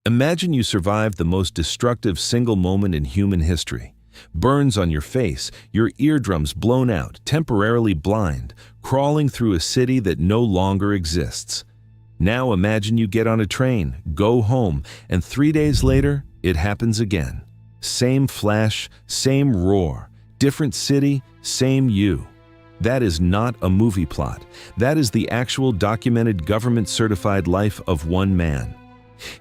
Imagine you survived the most destructive single moment in human history. Burns on your face, your eardrums blown out, temporarily blind, crawling through a city that no longer exists. Now imagine you get on a train, go home, and 3 days later, it happens again. Same flash, same roar, different city, same you. That is not a movie plot. That is the actual documented government-certified life of one man.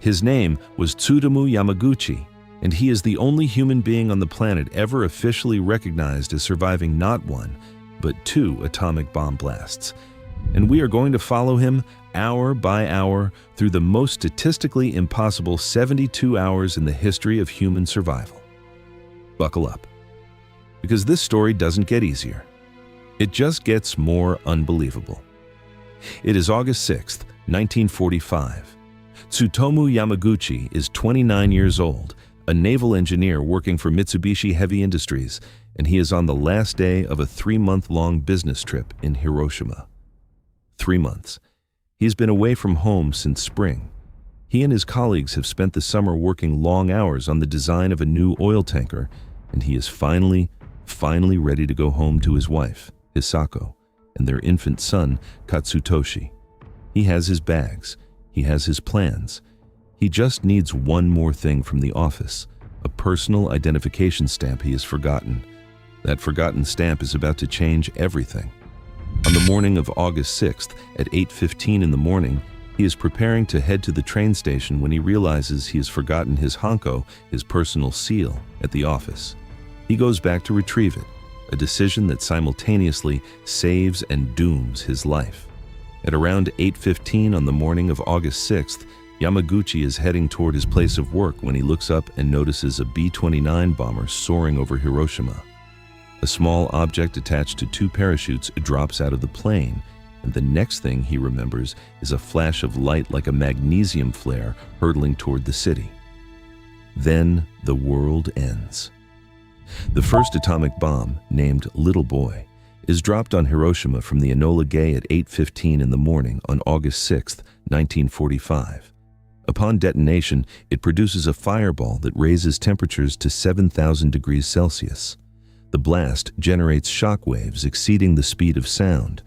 His name was Tsutomu Yamaguchi, and he is the only human being on the planet ever officially recognized as surviving not one, but 2 atomic bomb blasts. And we are going to follow him hour by hour through the most statistically impossible 72 hours in the history of human survival. Buckle up, because this story doesn't get easier. It just gets more unbelievable. It is August 6th, 1945. Tsutomu Yamaguchi is 29 years old, a naval engineer working for Mitsubishi Heavy Industries, and he is on the last day of a 3-month-long business trip in Hiroshima. 3 months. He's been away from home since spring. He and his colleagues have spent the summer working long hours on the design of a new oil tanker, and he is finally ready to go home to his wife, Hisako, and their infant son, Katsutoshi. He has his bags. He has his plans. He just needs one more thing from the office, a personal identification stamp he has forgotten. That forgotten stamp is about to change everything. On the morning of August 6th at 8:15 in the morning, he is preparing to head to the train station when he realizes he has forgotten his hanko, his personal seal, at the office. He goes back to retrieve it, a decision that simultaneously saves and dooms his life. At around 8:15 on the morning of August 6th, Yamaguchi is heading toward his place of work when he looks up and notices a B-29 bomber soaring over Hiroshima. A small object attached to 2 parachutes drops out of the plane, and the next thing he remembers is a flash of light like a magnesium flare hurtling toward the city. Then the world ends. The first atomic bomb, named Little Boy, is dropped on Hiroshima from the Enola Gay at 8:15 in the morning on August 6, 1945. Upon detonation, it produces a fireball that raises temperatures to 7,000 degrees Celsius. The blast generates shock waves exceeding the speed of sound.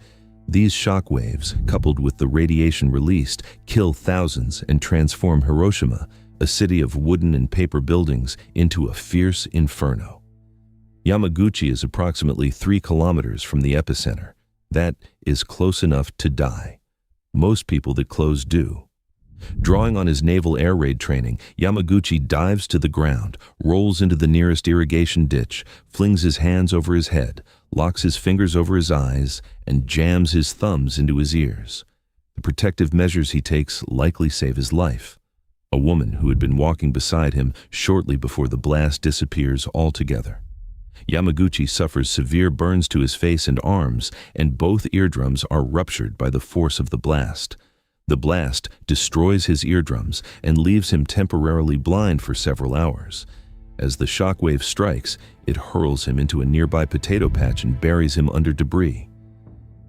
These shock waves, coupled with the radiation released, kill thousands and transform Hiroshima, a city of wooden and paper buildings, into a fierce inferno. Yamaguchi is approximately 3 kilometers from the epicenter. That is close enough to die. Most people that close do. Drawing on his naval air raid training, Yamaguchi dives to the ground, rolls into the nearest irrigation ditch, flings his hands over his head, locks his fingers over his eyes, and jams his thumbs into his ears. The protective measures he takes likely save his life. A woman who had been walking beside him shortly before the blast disappears altogether. Yamaguchi suffers severe burns to his face and arms, and both eardrums are ruptured by the force of the blast. The blast destroys his eardrums and leaves him temporarily blind for several hours. As the shockwave strikes, it hurls him into a nearby potato patch and buries him under debris.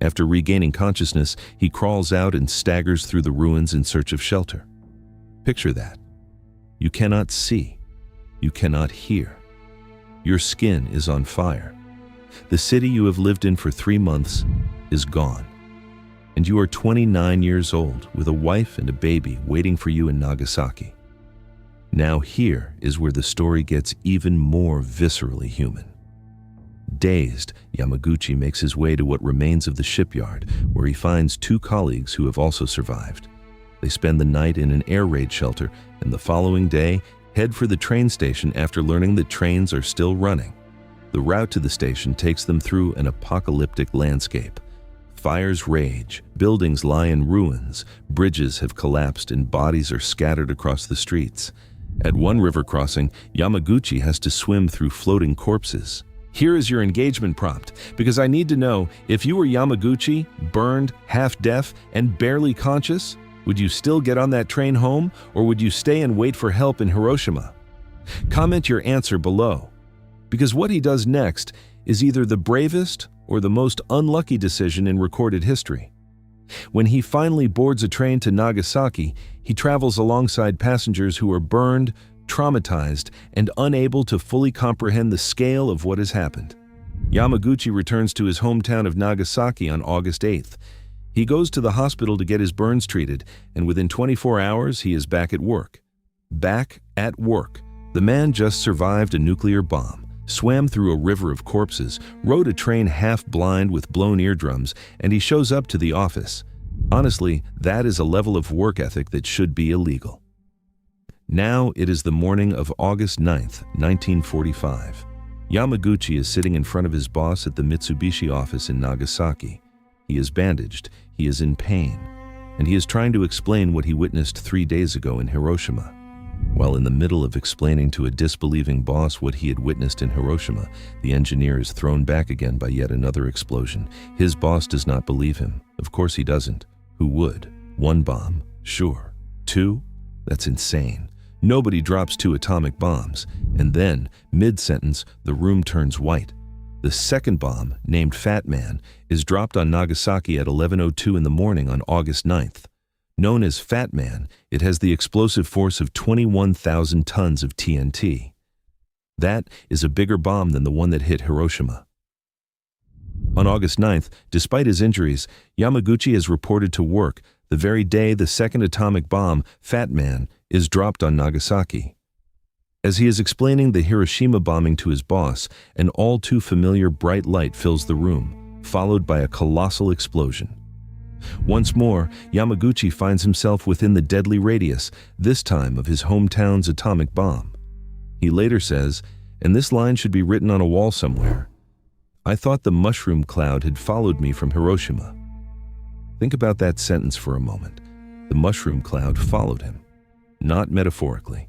After regaining consciousness, he crawls out and staggers through the ruins in search of shelter. Picture that. You cannot see. You cannot hear. Your skin is on fire. The city you have lived in for 3 months is gone. And you are 29 years old with a wife and a baby waiting for you in Nagasaki. Now here is where the story gets even more viscerally human. Dazed, Yamaguchi makes his way to what remains of the shipyard, where he finds 2 colleagues who have also survived. They spend the night in an air raid shelter, and the following day head for the train station after learning that trains are still running. The route to the station takes them through an apocalyptic landscape. Fires rage, buildings lie in ruins, bridges have collapsed, and bodies are scattered across the streets. At one river crossing, Yamaguchi has to swim through floating corpses. Here is your engagement prompt, because I need to know, if you were Yamaguchi, burned, half-deaf, and barely conscious, would you still get on that train home, or would you stay and wait for help in Hiroshima? Comment your answer below, because what he does next is either the bravest or the most unlucky decision in recorded history. When he finally boards a train to Nagasaki, he travels alongside passengers who are burned, traumatized, and unable to fully comprehend the scale of what has happened. Yamaguchi returns to his hometown of Nagasaki on August 8th. He goes to the hospital to get his burns treated, and within 24 hours, he is back at work. Back at work. The man just survived a nuclear bomb, swam through a river of corpses, rode a train half-blind with blown eardrums, and he shows up to the office. Honestly, that is a level of work ethic that should be illegal. Now it is the morning of August 9th, 1945. Yamaguchi is sitting in front of his boss at the Mitsubishi office in Nagasaki. He is bandaged, he is in pain, and he is trying to explain what he witnessed 3 days ago in Hiroshima. While in the middle of explaining to a disbelieving boss what he had witnessed in Hiroshima, the engineer is thrown back again by yet another explosion. His boss does not believe him. Of course he doesn't. Who would? 1 bomb? Sure. 2? That's insane. Nobody drops 2 atomic bombs. And then, mid-sentence, the room turns white. The second bomb, named Fat Man, is dropped on Nagasaki at 11:02 in the morning on August 9th. Known as Fat Man, it has the explosive force of 21,000 tons of TNT. That is a bigger bomb than the one that hit Hiroshima. On August 9th, despite his injuries, Yamaguchi is reported to work the very day the second atomic bomb, Fat Man, is dropped on Nagasaki. As he is explaining the Hiroshima bombing to his boss, an all-too-familiar bright light fills the room, followed by a colossal explosion. Once more, Yamaguchi finds himself within the deadly radius, this time of his hometown's atomic bomb. He later says, and this line should be written on a wall somewhere, "I thought the mushroom cloud had followed me from Hiroshima." Think about that sentence for a moment. The mushroom cloud followed him. Not metaphorically,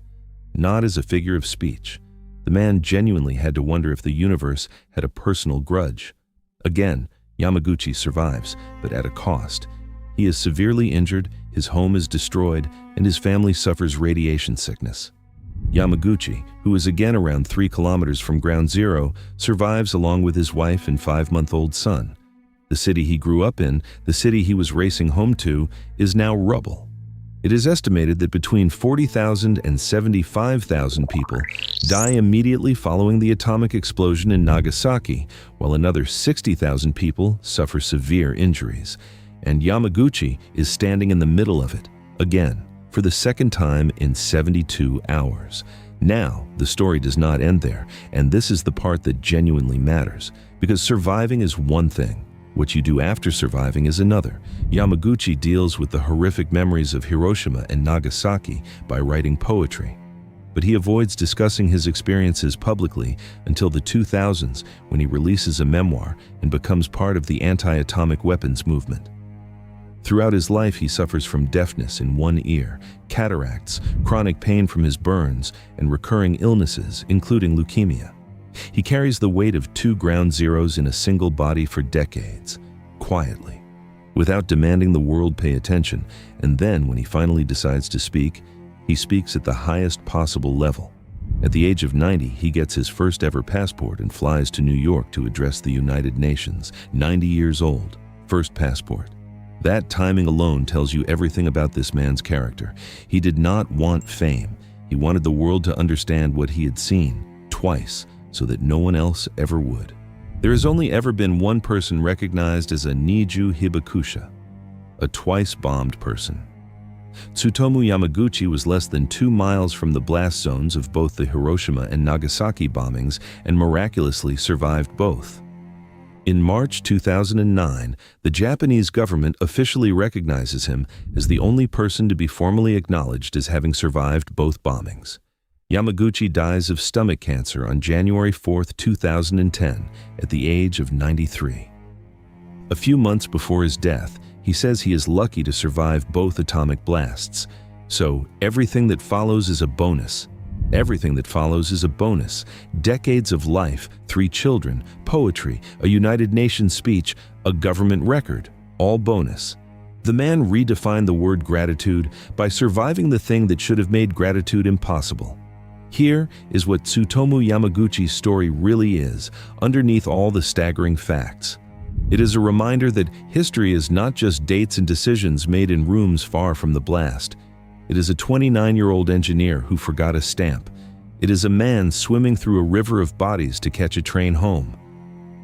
not as a figure of speech. The man genuinely had to wonder if the universe had a personal grudge. Again, Yamaguchi survives, but at a cost. He is severely injured, his home is destroyed, and his family suffers radiation sickness. Yamaguchi, who is again around 3 kilometers from ground zero, survives along with his wife and 5-month-old son. The city he grew up in, the city he was racing home to, is now rubble. It is estimated that between 40,000 and 75,000 people die immediately following the atomic explosion in Nagasaki, while another 60,000 people suffer severe injuries. And Yamaguchi is standing in the middle of it, again, for the second time in 72 hours. Now, the story does not end there, and this is the part that genuinely matters, because surviving is one thing. What you do after surviving is another. Yamaguchi deals with the horrific memories of Hiroshima and Nagasaki by writing poetry. But he avoids discussing his experiences publicly until the 2000s, when he releases a memoir and becomes part of the anti-atomic weapons movement. Throughout his life, he suffers from deafness in one ear, cataracts, chronic pain from his burns, and recurring illnesses, including leukemia. He carries the weight of 2 ground zeros in a single body for decades, quietly, without demanding the world pay attention, and then when he finally decides to speak, he speaks at the highest possible level. At the age of 90, he gets his first ever passport and flies to New York to address the United Nations. 90 years old, first passport. That timing alone tells you everything about this man's character. He did not want fame. He wanted the world to understand what he had seen, twice, so that no one else ever would. There has only ever been one person recognized as a Niju Hibakusha, a twice-bombed person. Tsutomu Yamaguchi was less than 2 miles from the blast zones of both the Hiroshima and Nagasaki bombings and miraculously survived both. In March 2009, the Japanese government officially recognizes him as the only person to be formally acknowledged as having survived both bombings. Yamaguchi dies of stomach cancer on January 4, 2010, at the age of 93. A few months before his death, he says he is lucky to survive both atomic blasts. So everything that follows is a bonus. Everything that follows is a bonus. Decades of life, 3 children, poetry, a United Nations speech, a government record, all bonus. The man redefined the word gratitude by surviving the thing that should have made gratitude impossible. Here is what Tsutomu Yamaguchi's story really is, underneath all the staggering facts. It is a reminder that history is not just dates and decisions made in rooms far from the blast. It is a 29-year-old engineer who forgot a stamp. It is a man swimming through a river of bodies to catch a train home.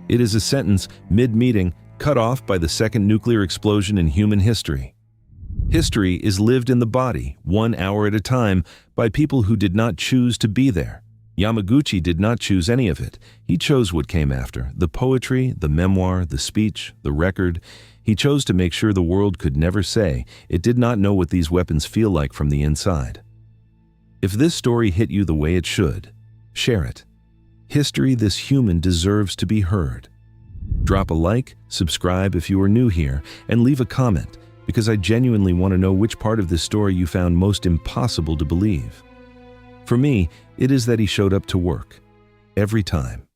It is a sentence mid-meeting cut off by the second nuclear explosion in human history. History is lived in the body, 1 hour at a time, by people who did not choose to be there. Yamaguchi did not choose any of it. He chose what came after, the poetry, the memoir, the speech, the record. He chose to make sure the world could never say it did not know what these weapons feel like from the inside. If this story hit you the way it should, share it. History this human deserves to be heard. Drop a like, subscribe if you are new here, and leave a comment, because I genuinely want to know which part of this story you found most impossible to believe. For me, it is that he showed up to work. Every time.